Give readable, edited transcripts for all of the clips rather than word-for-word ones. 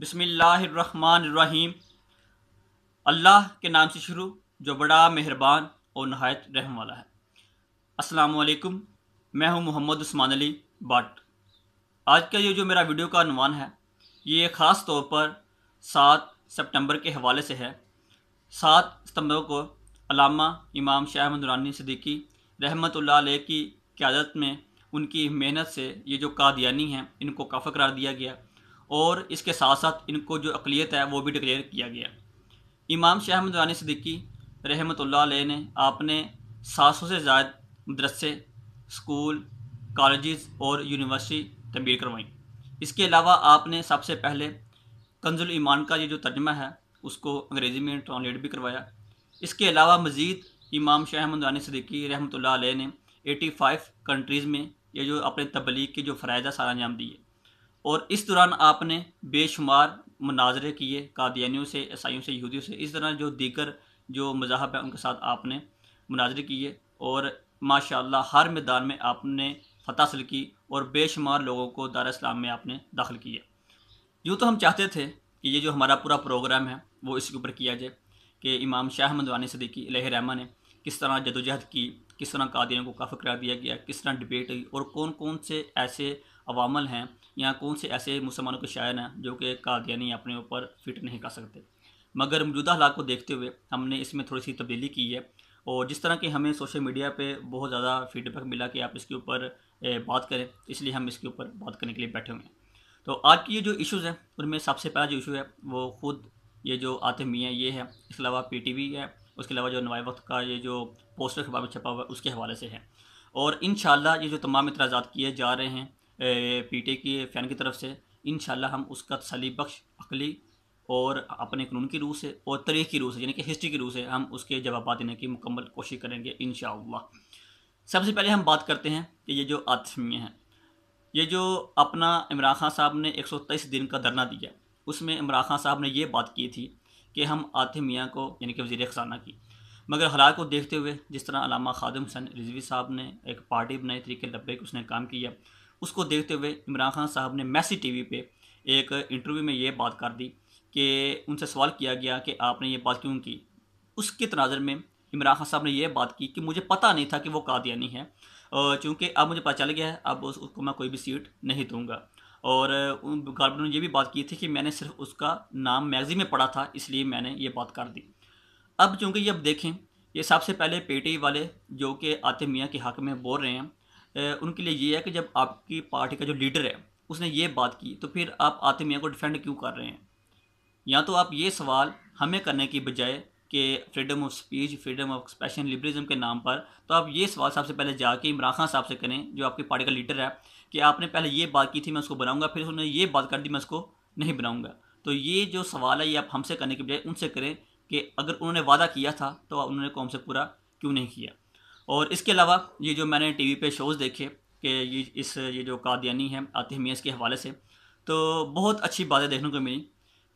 बिस्मिल्लाहिर्रहमानिर्रहीम। अल्लाह के नाम से शुरू जो बड़ा मेहरबान और नहायत रहम वाला है। अस्सलामु अलैकुम। मैं हूं मोहम्मद उस्मान अली भट्ट। आज का ये जो मेरा वीडियो का अनवान है ये ख़ास तौर पर 7 सितंबर के हवाले से है। 7 सितंबर को अल्लामा इमाम शाह अहमद नूरानी सिद्दीकी रहमतुल्लाह अलैह की क़यादत में उनकी मेहनत से ये जो कादियानी हैं इनको काफ़र करार दिया गया और इसके साथ साथ इनको जो अक़लियत है वो भी डिक्लेयर किया गया। इमाम शाह अहमद नूरानी सिद्दीकी रहमतुल्लाह अलैह ने आपने 700 से ज़्यादा मदरसे, स्कूल, कॉलेजेस और यूनिवर्सिटी तमीर करवाई। इसके अलावा आपने सबसे पहले कंजुल ईमान का ये जो तर्जमा है उसको अंग्रेज़ी में ट्रांसलेट भी करवाया। इसके अलावा मज़ीद इमाम शाह अहमद नूरानी सिद्दीकी रहमतुल्लाह अलैह ने 85 कंट्रीज़ में ये जो अपने तबलीग के जो फ़राइज़ सारा अंजाम दिए और इस दौरान आपने बेशुमार मुनाजरे किए कादियानियों से, ईसाइयों से, यहूदियों से। इस तरह जो दीगर जो मज़ाहब हैं उनके साथ आपने मुनाजरे किए और माशाअल्लाह हर मैदान में आपने फ़तह हासिल की और बेशुमार लोगों को दार इस्लाम में आपने दाखिल किया। यूँ तो हम चाहते थे कि ये जो हमारा पूरा प्रोग्राम है वो इसके ऊपर किया जाए कि इमाम शाह अहमद नूरानी सिद्दीकी अलैहि रहमा ने किस तरह जदोजहद की, किस तरह कादियानियों को काफ़िर करार दिया गया, किस तरह डिबेट हुई और कौन कौन से ऐसे अवामल हैं या कौन से ऐसे मुसलमानों के शायर हैं जो कि कादियानी अपने ऊपर फिट नहीं कर सकते। मगर मौजूदा हालात को देखते हुए हमने इसमें थोड़ी सी तब्दीली की है और जिस तरह की हमें सोशल मीडिया पे बहुत ज़्यादा फीडबैक मिला कि आप इसके ऊपर बात करें, इसलिए हम इसके ऊपर बात करने के लिए बैठे हुए हैं। तो आज की ये जो इश्यूज़ हैं उनमें सबसे पहला जो इशू है वो ख़ुद ये जो आतिफ मियाँ ये है, इसके अलावा पीटीवी है, उसके अलावा जो नवाए वक्त का ये जो पोस्टर अखबार में छपा हुआ है उसके हवाले से है। और इंशाल्लाह ये जो तमाम इतराज़ात किए जा रहे हैं पीटी की फ़ैन की तरफ से, इंशाल्लाह हम उसका तसल्ली बख्श, अक़ली और अपने कानून की रूह से और तारीख़ की रूह से यानी कि हिस्ट्री की रूह से हम उसके जवाब देने की मुकम्मल कोशिश करेंगे इंशाअल्लाह। सबसे पहले हम बात करते हैं कि ये जो आतिफ मियाँ हैं, ये जो अपना इमरान खान साहब ने 123 दिन का धरना दिया, उसमें इमरान खान साहब ने ये बात की थी कि हम आतिफ मियाँ को यानी कि वज़ीर ख़ज़ाना की, मगर हालात को देखते हुए जिस तरह अल्लामा ख़ादिम हुसैन रिज़वी साहब ने एक पार्टी बनाई तरीक़े लब्बैक उसने काम किया, उसको देखते हुए इमरान खान साहब ने मैसी टीवी पे एक इंटरव्यू में ये बात कर दी कि उनसे सवाल किया गया कि आपने ये बात क्यों की। उसके तनाज़ुर में इमरान खान साहब ने ये बात की कि मुझे पता नहीं था कि वो कादियानी है चूँकि अब मुझे पता चल गया है, अब उसको मैं कोई भी सीट नहीं दूँगा। और गालिबन ने ये भी बात की थी कि मैंने सिर्फ उसका नाम मैगज़ीन में पढ़ा था इसलिए मैंने ये बात कर दी। अब चूँकि ये अब देखें, ये सबसे पहले पीटीआई वाले जो कि आतिफ मियाँ के हक़ में बोल रहे हैं उनके लिए ये है कि जब आपकी पार्टी का जो लीडर है उसने ये बात की तो फिर आप आतिफ मियाँ को डिफेंड क्यों कर रहे हैं? या तो आप ये सवाल हमें करने की बजाय कि freedom of speech, freedom of expression, liberalism के नाम पर, तो आप ये सवाल सबसे पहले जाके इमरान खान साहब से करें जो आपकी पार्टी का लीडर है कि आपने पहले ये बात की थी मैं उसको बनाऊंगा, फिर उन्होंने ये बात कर दी मैं उसको नहीं बनाऊंगा। तो ये जो सवाल है ये आप हमसे करने की बजाय उनसे करें कि अगर उन्होंने वादा किया था तो उन्होंने कौम से पूरा क्यों नहीं किया। और इसके अलावा ये जो मैंने टीवी पे शोज़ देखे कि ये जो कादियानी है आतिफ मियाँ के हवाले से, तो बहुत अच्छी बातें देखने को मिली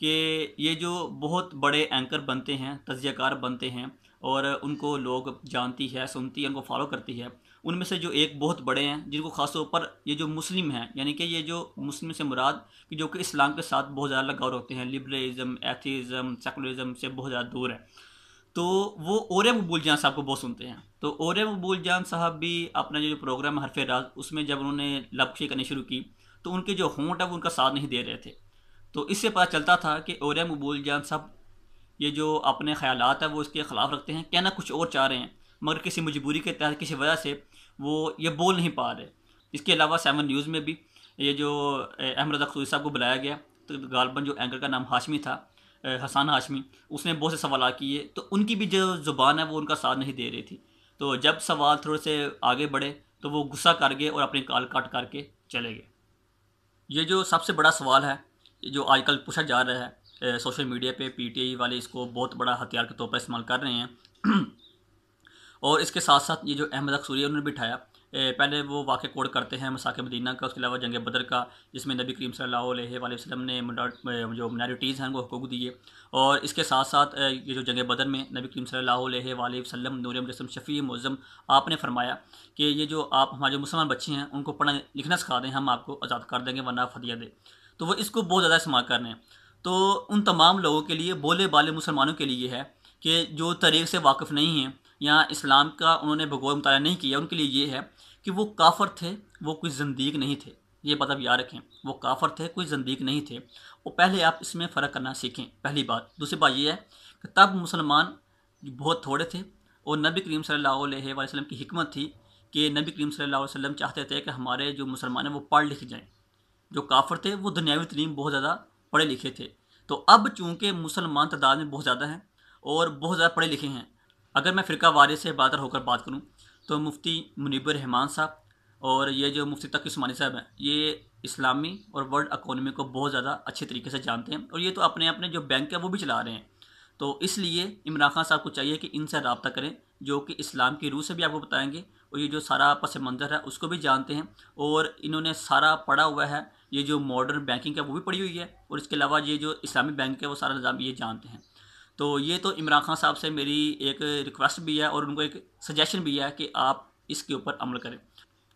कि ये जो बहुत बड़े एंकर बनते हैं, तज़कियाकार बनते हैं और उनको लोग जानती है, सुनती है, उनको फॉलो करती है। उनमें से जो एक बहुत बड़े हैं जिनको ख़ास तौर पर ये जो मुस्लिम हैं, यानी कि ये जो मुस्लिम से मुराद कि जो कि इस्लाम के साथ बहुत ज़्यादा लगाव रखते हैं, लिबरलिज़म, एथीज़म, सेकुलरिज़म से बहुत ज़्यादा दूर है। तो वो औरे मकबूल जान साहब को बहुत सुनते हैं। तो औरे मकबूल जान साहब भी अपना जो प्रोग्राम है हरफ़े राज, उसमें जब उन्होंने लबशी करनी शुरू की तो उनके जो होंठ है वो उनका साथ नहीं दे रहे थे। तो इससे पता चलता था कि औरे मकबूल जान साहब ये जो अपने ख़यालात है वो इसके ख़िलाफ़ रखते हैं, कहना कुछ और चाह रहे हैं मगर किसी मजबूरी के तहत, किसी वजह से वो ये बोल नहीं पा रहे। इसके अलावा 7 न्यूज़ में भी ये जो अहमद रज़ा ख़ुशूसी साहब को बुलाया गया तो गालिबन जो एंकर का नाम हाशमी था, हसन हाशमी, उसने बहुत से सवाल किए तो उनकी भी जो ज़ुबान है वो उनका साथ नहीं दे रही थी। तो जब सवाल थोड़े से आगे बढ़े तो वो गुस्सा कर गए और अपनी कॉल कट करके चले गए। ये जो सबसे बड़ा सवाल है जो आजकल पूछा जा रहा है सोशल मीडिया पे, पीटीआई वाले इसको बहुत बड़ा हथियार के तौर पर इस्तेमाल कर रहे हैं और इसके साथ साथ ये जो अहमद अकसूरी उन्होंने बिठाया, पहले वो वाक़ कोड करते हैं मसाक़ मदीना का, उसके अलावा जंग बदर का, जिसमें नबी करीम सल्लल्लाहु अलैहि वसल्लम ने जो माइनॉरिटीज़ हैं उनको हुकूक दिए। और इसके साथ साथ ये जो जंग बदर में नबी करीम सल्लल्लाहु अलैहि वसल्लम नूर मुजस्सम शफ़ी मुअज़्ज़म आपने फरमाया कि ये जो आप हमारे जो मुसलमान बच्चे हैं उनको पढ़ना लिखना सिखा दें, हम आपको आज़ाद कर देंगे वरना फदिया दें। तो वो इसको बहुत ज़्यादा इस्तेमाल कर रहे हैं। तो उन तमाम लोगों के लिए, बोले बाले मुसलमानों के लिए है कि जो तरीक़ से वाकिफ़ नहीं हैं या इस्लाम का उन्होंने भूगोल मुताला नहीं किया, उनके लिए ये है कि वो काफ़र थे, वो कोई ज़ंदीक नहीं थे। ये बात आप याद रखें, वो काफ़र थे, कोई ज़ंदीक नहीं थे। वो पहले आप इसमें फ़र्क करना सीखें, पहली बात। दूसरी बात ये है कि तब मुसलमान बहुत थोड़े थे और नबी करीम सल्लल्लाहु अलैहि वसल्लम की हिकमत थी कि नबी करीम सल्लल्लाहु अलैहि वसल्लम चाहते थे कि हमारे जो मुसलमान हैं वो पढ़ लिख जाएँ। जो काफ़िर थे वो दुनियावी तरीन बहुत ज़्यादा पढ़े लिखे थे। तो अब चूँकि मुसलमान तादाद में बहुत ज़्यादा हैं और बहुत ज़्यादा पढ़े लिखे हैं, अगर मैं फ़िरका वारी से बादर होकर बात करूँ तो मुफ्ती मुनीबर रहमान साहब और ये जो मुफ्ती तकी उस्मानी साहब हैं, ये इस्लामी और वर्ल्ड इकोनॉमी को बहुत ज़्यादा अच्छे तरीके से जानते हैं और ये तो अपने अपने जो बैंक है वो भी चला रहे हैं। तो इसलिए इमरान खान साहब को चाहिए कि इनसे रब्ता करें, जो कि इस्लाम की रूह से भी आपको बताएंगे और ये जो सारा पस मंज़र है उसको भी जानते हैं और इन्होंने सारा पढ़ा हुआ है। ये जो मॉडर्न बैंकिंग है वो भी पढ़ी हुई है और इसके अलावा ये जो इस्लामी बैंक है वो सारा निज़ाम ये जानते हैं। तो ये तो इमरान खान साहब से मेरी एक रिक्वेस्ट भी है और उनको एक सजेशन भी है कि आप इसके ऊपर अमल करें।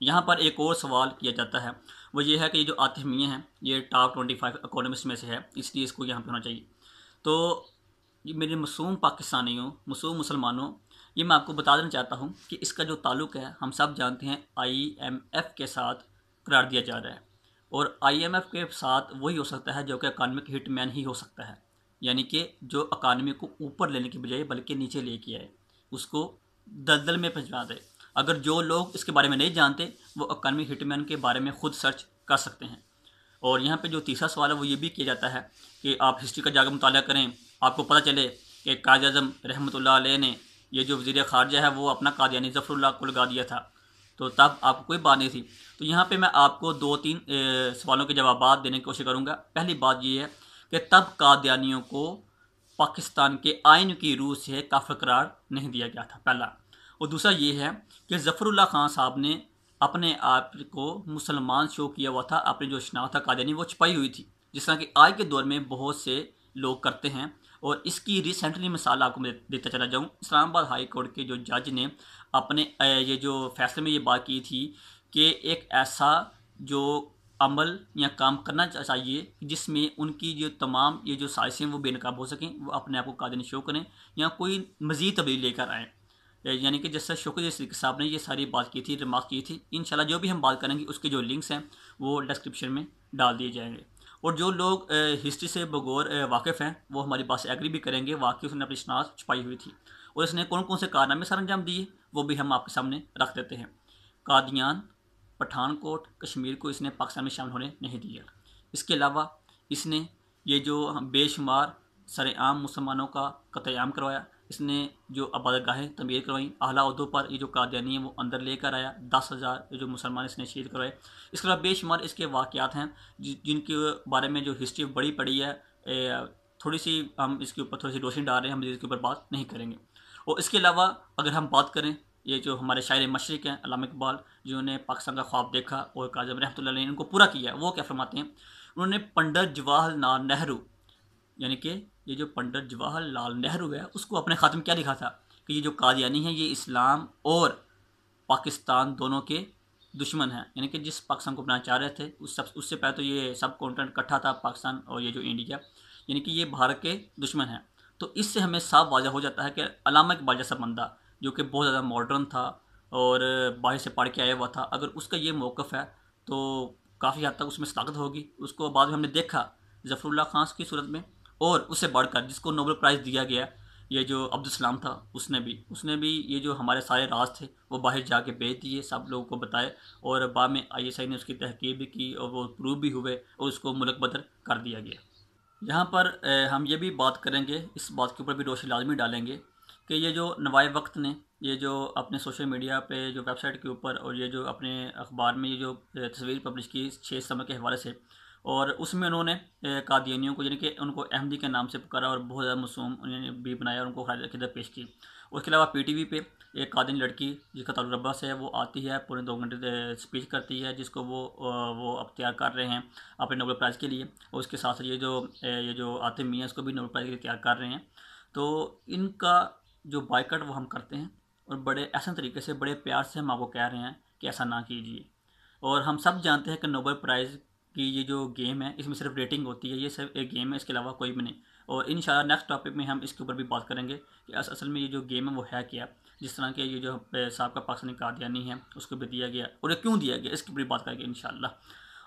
यहाँ पर एक और सवाल किया जाता है, वो ये है कि ये जो आतिफ मियां हैं ये टॉप 25 इकोनॉमिस्ट में से है, इसलिए इसको यहाँ पे होना चाहिए। तो ये मेरे मासूम पाकिस्तानियों, मासूम मुसलमानों, ये मैं आपको बता देना चाहता हूँ कि इसका जो ताल्लुक़ है हम सब जानते हैं IMF के साथ करार दिया जा रहा है और IMF के साथ वही हो सकता है जो कि इकानमिक हिटमैन ही हो सकता है, यानी कि जो इकानमी को ऊपर लेने की बजाय बल्कि नीचे लेके आए, उसको दलदल में पहुँचा दे। अगर जो लोग इसके बारे में नहीं जानते वो इकानमिक हिटमैन के बारे में ख़ुद सर्च कर सकते हैं। और यहाँ पे जो तीसरा सवाल है वो ये भी किया जाता है कि आप हिस्ट्री का जाकर मुताला करें, आपको पता चले कि कायद आज़म रहमतुल्लाह अलैह ने ये जो वज़ीर ख़ारजा है वो अपना कादियानी ज़फ़रुल्लाह को लगा दिया था, तो तब आपको कोई बात नहीं थी। तो यहाँ पे मैं आपको 2-3 सवालों के जवाब देने की कोशिश करूँगा। पहली बात ये है कि तब कादियानियों को पाकिस्तान के आइन की रूह से काफ़िर करार नहीं दिया गया था, पहला। और दूसरा ये है कि ज़फ़रुल्लाह खान साहब ने अपने आप को मुसलमान शो किया हुआ था, अपनी जो शनाख्त कादियानी वो छुपाई हुई थी, जिस तरह कि आज के दौर में बहुत से लोग करते हैं। और इसकी रिसेंटली मिसाल आपको मैं देता चला जाऊँ, इस्लामाबाद हाई कोर्ट के जो जज ने अपने ये जो फैसले में ये बात की थी कि एक ऐसा जो अमल या काम करना चाहिए जिसमें उनकी जो तमाम ये जो साजिशें वो बेनकाब हो सकें, वो अपने आप को कादियानी शो करें या कोई मज़ीद तब्दीली लेकर आएँ। यानी कि जैसे शौकत सिद्दीकी साहब ने ये सारी बात की थी, रिमार्क की थी। इंशाल्लाह जो भी हम बात करेंगे उसके जो लिंक्स हैं वो डिस्क्रिप्शन में डाल दिए जाएंगे। और जो लोग हिस्ट्री से बगौर वाकिफ़ हैं वो हमारी बात से एग्री भी करेंगे, वाकई उसने अपनी शनाख्त छुपाई हुई थी और इसने कौन कौन से कारनामे सर अंजाम दिए वो भी हम आपके सामने रख देते हैं। कादियान, पठानकोट, कश्मीर को इसने पाकिस्तान में शामिल होने नहीं दिया। इसके अलावा इसने ये जो बेशुमार सरेआम मुसलमानों का कत्लेआम करवाया, इसने जो इबादत गाहें तमीर करवाई, आला उहदों पर ये जो कादियानी है वो अंदर लेकर आया, 10,000 जो मुसलमान इसने शहीद करवाए। इसके अलावा बेशुमार इसके वाक़यात हैं जिनके बारे में जो हिस्ट्री बड़ी पड़ी है, थोड़ी सी हम इसके ऊपर थोड़ी सी रोशनी डाल रहे हैं, हम इसके ऊपर बात नहीं करेंगे। और इसके अलावा अगर हम बात करें, ये जो हमारे शायर मशरिक़ हैं अल्लामा इकबाल, जिन्होंने पाकिस्तान का ख्वाब देखा और काज़ी आज़म रहमतुल्लाह अलैह ने इनको पूरा किया, वो क्या फरमाते हैं, उन्होंने पंडित जवाहरलाल नेहरू, यानी कि ये जो पंडित जवाहरलाल नेहरू है उसको अपने ख़ाते में क्या लिखा था कि ये जो कादियानी है ये इस्लाम और पाकिस्तान दोनों के दुश्मन हैं। यानी कि जिस पाकिस्तान को अपना चाह रहे थे उससे पहले तो ये सब कॉन्टिनेंट इकट्ठा था, पाकिस्तान और ये जो इंडिया, यानी कि ये भारत के दुश्मन हैं। तो इससे हमें साफ वाज़ह हो जाता है कि अल्लामा इकबाल जैसा बंदा जो कि बहुत ज़्यादा मॉडर्न था और बाहर से पढ़ के आया हुआ था, अगर उसका ये मौक़िफ़ है तो काफ़ी हद तक उसमें सदाकत होगी। उसको बाद में हमने देखा ज़फ़रुल्लाह खान की सूरत में, और उससे बढ़कर जिसको नोबेल प्राइज़ दिया गया, ये जो अब्दुल सलाम था, उसने भी ये जो हमारे सारे राज थे वो बाहर जाके बेच दिए, सब लोगों को बताए और बाद में ISI ने उसकी तहकीक भी की और वो प्रूव भी हुए और उसको मुल्क बदर कर दिया गया। यहाँ पर हम ये भी बात करेंगे, इस बात के ऊपर भी रोशनी लाजमी डालेंगे कि ये जो नवाए वक्त ने ये जो अपने सोशल मीडिया पे जो वेबसाइट के ऊपर और ये जो अपने अखबार में ये जो तस्वीर पब्लिश की 6 सितंबर के हवाले से, और उसमें उन्होंने कादियानियों को यानी कि उनको अहमदी के नाम से पुकारा और बहुत ज़्यादा मासूम उन्होंने भी बनाया और उनको खिदमत पेश की। उसके अलावा PTV पे एक कादियानी लड़की जिसका ताल्लुक रब्बा से है वो आती है, पूरे 2 घंटे स्पीच करती है जिसको वो अब तैयार कर रहे हैं अपने नोबेल प्राइज़ के लिए, और उसके साथ ये जो आतिफ मियां इसको भी नोबेल प्राइज़ के लिए तैयार कर रहे हैं। तो इनका जो बायकॉट वो हम करते हैं और बड़े एहसन तरीके से, बड़े प्यार से हम आपको कह रहे हैं कि ऐसा ना कीजिए। और हम सब जानते हैं कि नोबेल प्राइज़ कि ये जो गेम है इसमें सिर्फ रेटिंग होती है, ये सिर्फ एक गेम है, इसके अलावा कोई भी नहीं। और इंशाल्लाह नेक्स्ट टॉपिक में हम इसके ऊपर भी बात करेंगे कि असल में ये जो गेम है वो है क्या। जिस तरह के ये जो साबका पाकिस्तानी कादियानी है उसको भी दिया गया और ये क्यों दिया गया इसकी पूरी बात करेंगे इंशाल्लाह।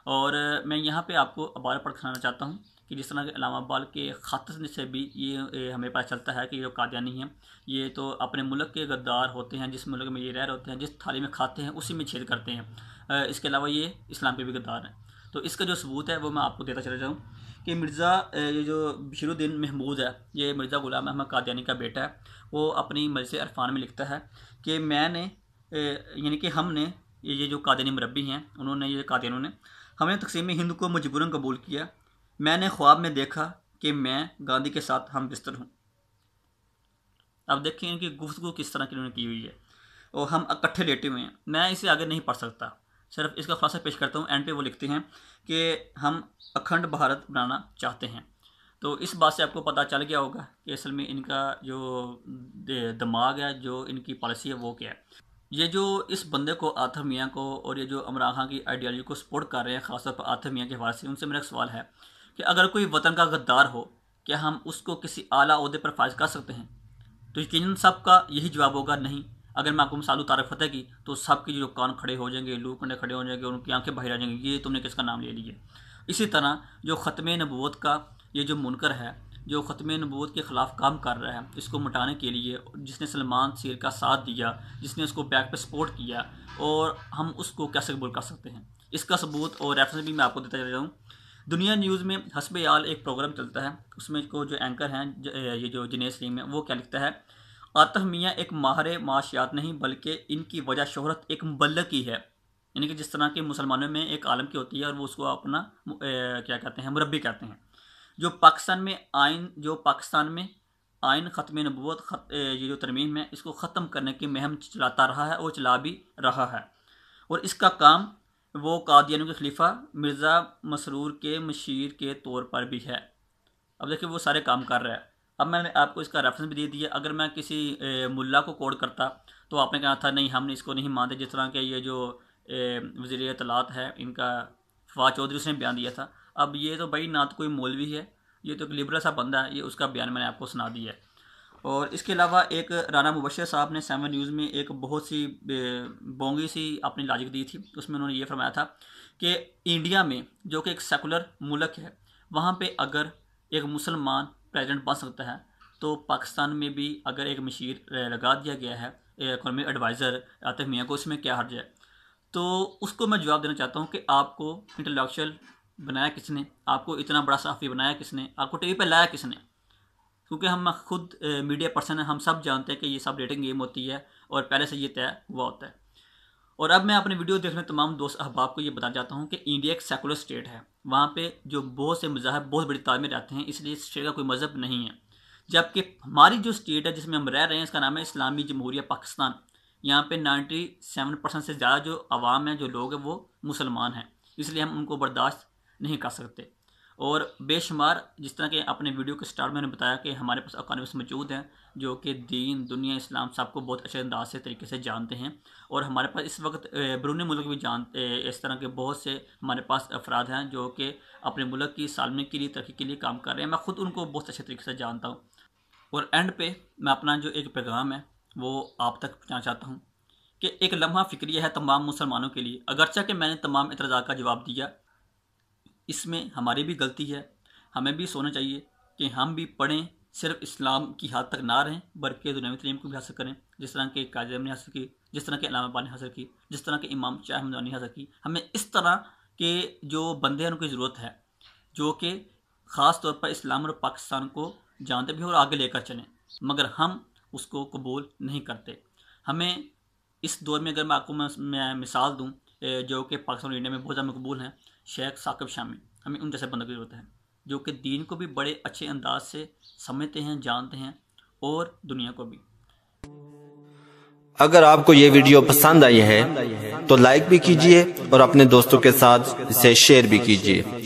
और मैं यहाँ पे आपको अबार पढ़ सुनाना चाहता हूँ कि जिस तरह के अल्लामा इक़बाल के ख़त से भी ये हमें पता चलता है कि जो कादियानी हैं ये तो अपने मुल्क के गद्दार होते हैं, जिस मुल्क में ये रह रहे होते हैं, जिस थाली में खाते हैं उसी में छेद करते हैं। इसके अलावा ये इस्लाम के भी गद्दार हैं। तो इसका जो सबूत है वो मैं आपको देता चला जाऊँ कि मिर्ज़ा ये जो बशीरुद्दीन महमूद है, ये मिर्ज़ा ग़ुलाम अहमद कादियानी का बेटा है। वो अपनी मजलिस अरफान में लिखता है कि मैंने यानी कि हमने ये जो कादियानी मुरब्बी हैं उन्होंने, ये कादियानों ने हमें तक़सीम हिंद को मजबूरन कबूल किया। मैंने ख्वाब में देखा कि मैं गांधी के साथ हम बिस्तर हूँ। अब देखिए इनकी गुफ्तगू किस तरह की उन्होंने की हुई है और हम इकट्ठे लेटे हुए हैं। मैं इसे आगे नहीं पढ़ सकता, सिर्फ इसका खुलासा पेश करता हूँ। एंड पे वो लिखते हैं कि हम अखंड भारत बनाना चाहते हैं। तो इस बात से आपको पता चल गया होगा कि असल में इनका जो दिमाग है, जो इनकी पॉलिसी है वो क्या है। ये जो इस बंदे को आतिफ मियाँ को और ये जो इमरान खान की आइडियालॉजी को सपोर्ट कर रहे हैं, ख़ासतौर पर आतिफ मियाँ के हवाले से, उनसे मेरा एक सवाल है कि अगर कोई वतन का गद्दार हो क्या हम उसको किसी आला ओहदे पर फाइज कर सकते हैं? तो यकीनन सबका यही जवाब होगा नहीं। अगर मैं आपको मिसाल तारिक फतेह की तो सबके जो कान खड़े हो जाएंगे, लू कंडे खड़े हो जाएंगे, उनकी आंखें बाहर आ जाएंगी, ये तुमने किसका नाम ले लिया। इसी तरह जो ख़त्म नबूवत का ये जो मुनकर है, जो ख़त्म नबूवत के ख़िलाफ़ काम कर रहा है, इसको मिटाने के लिए जिसने सलमान सीर का साथ दिया, जिसने उसको बैक पे सपोर्ट किया, और हम उसको कैसे कबूल कर सकते हैं? इसका सबूत और रेफरेंस भी मैं आपको देता चल रहा हूँ। दुनिया न्यूज़ में हस्बे आल एक प्रोग्राम चलता है, उसमें को जो एंकर हैं ये जो जिनेश सलीम है, वो क्या लिखता है, आतिफ मियाँ एक माहिर माशियात नहीं बल्कि इनकी वजह शोहरत एक मुबल्लिग की है। यानी कि जिस तरह के मुसलमानों में एक आलम की होती है और वो उसको अपना क्या कहते हैं, मुरब्बी कहते हैं। जो पाकिस्तान में आइन ख़त्म नबूवत ये जो तरमीम है इसको ख़त्म करने की मुहिम चलाता रहा है और चला भी रहा है। और इसका काम वो कादियानियों के खलीफा मिर्ज़ा मसरूर के मशीर के तौर पर भी है। अब देखिए वो सारे काम कर रहा है। अब मैंने आपको इसका रेफरेंस भी दे दिया। अगर मैं किसी मुल्ला को कोड करता तो आपने कहा था नहीं हमने इसको नहीं मानते। जिस तरह के ये जो वज़ीर इत्तलात है इनका फवाद चौधरी, उसने बयान दिया था। अब ये तो भाई ना तो कोई मौलवी है, ये तो एक लिबरल सा बंदा है, ये उसका बयान मैंने आपको सुना दिया है। और इसके अलावा एक राना मुबशर साहब ने 7 न्यूज़ में एक बहुत सी बोंगी सी अपनी लॉजिक दी थी। उसमें उन्होंने ये फरमाया था कि इंडिया में जो कि एक सेकुलर मुल्क है, वहाँ पे अगर एक मुसलमान प्रेसिडेंट बन सकता है तो पाकिस्तान में भी अगर एक मशीर लगा दिया गया है इकॉनमिक एडवाइज़र आतिफ मियाँ को, इसमें क्या हर्ज है? तो उसको मैं जवाब देना चाहता हूँ कि आपको इंटेलेक्चुअल बनाया किसने, आपको इतना बड़ा सहाफ़ी बनाया किसने, आपको टीवी पे लाया किसने? क्योंकि हम खुद मीडिया पर्सन हैं, हम सब जानते हैं कि ये सब रेटिंग गेम होती है और पहले से ये तय हुआ होता है। और अब मैं अपने वीडियो देखने तमाम दोस्त अहबाब को ये बताना चाहता हूँ कि इंडिया एक सेकुलर स्टेट है। वहाँ पे जो बहुत से मज़ाहब बहुत बड़ी तादाद में रहते हैं, इसलिए इस स्टेट का कोई मज़हब नहीं है। जबकि हमारी जो स्टेट है जिसमें हम रह रहे हैं इसका नाम है इस्लामी जमहूरिया पाकिस्तान। यहाँ पे 97% से ज़्यादा जो आवाम है, जो लोग हैं, वो मुसलमान हैं। इसलिए हम उनको बर्दाश्त नहीं कर सकते। और बेशुमार जिस तरह के अपने वीडियो के स्टार्ट में मैंने बताया कि हमारे पास इकोनॉमिस्ट मौजूद हैं जो कि दीन दुनिया इस्लाम सबको बहुत अच्छे अंदाज से तरीके से जानते हैं। और हमारे पास इस वक्त बैरून मुल्क भी जानते इस तरह के बहुत से हमारे पास अफराद हैं जो कि अपने मुल्क की सालमी के लिए, तरक्की के लिए काम कर रहे हैं। मैं ख़ुद उनको बहुत अच्छे तरीके से जानता हूँ। और एंड पे मैं अपना जो एक पैगाम है वो आप तक पहुँचाना चाहता हूँ कि एक लम्हा फ़िक्रिया है तमाम मुसलमानों के लिए। अगरचे कि मैंने तमाम एतराज़ात का जवाब दिया, इसमें हमारी भी गलती है। हमें भी सोचना चाहिए कि हम भी पढ़ें, सिर्फ इस्लाम की हद तक ना रहें बल्कि दुनियावी तलीम को भी हासिल करें, जिस तरह के काज़ी अज़म ने हासिल की, जिस तरह के अल्लामा इक़बाल ने हासिल की, जिस तरह के इमाम शाह अहमद ने हासिल की। हमें इस तरह के जो बंदे हैं उनकी ज़रूरत है जो कि ख़ास तौर पर इस्लाम और पाकिस्तान को जानते भी और आगे लेकर चलें, मगर हम उसको कबूल नहीं करते। हमें इस दौर में अगर मैं आपको मैं मिसाल दूँ जो कि पाकिस्तान और इंडिया में बहुत ज़्यादा मकबूल हैं, शेख साकिब शामी, हमें उन जैसे बंदों की ज़रूरत है जो कि दीन को भी बड़े अच्छे अंदाज से समझते हैं, जानते हैं और दुनिया को भी। अगर आपको ये वीडियो पसंद आई है तो लाइक भी कीजिए और अपने दोस्तों के साथ इसे शेयर भी कीजिए।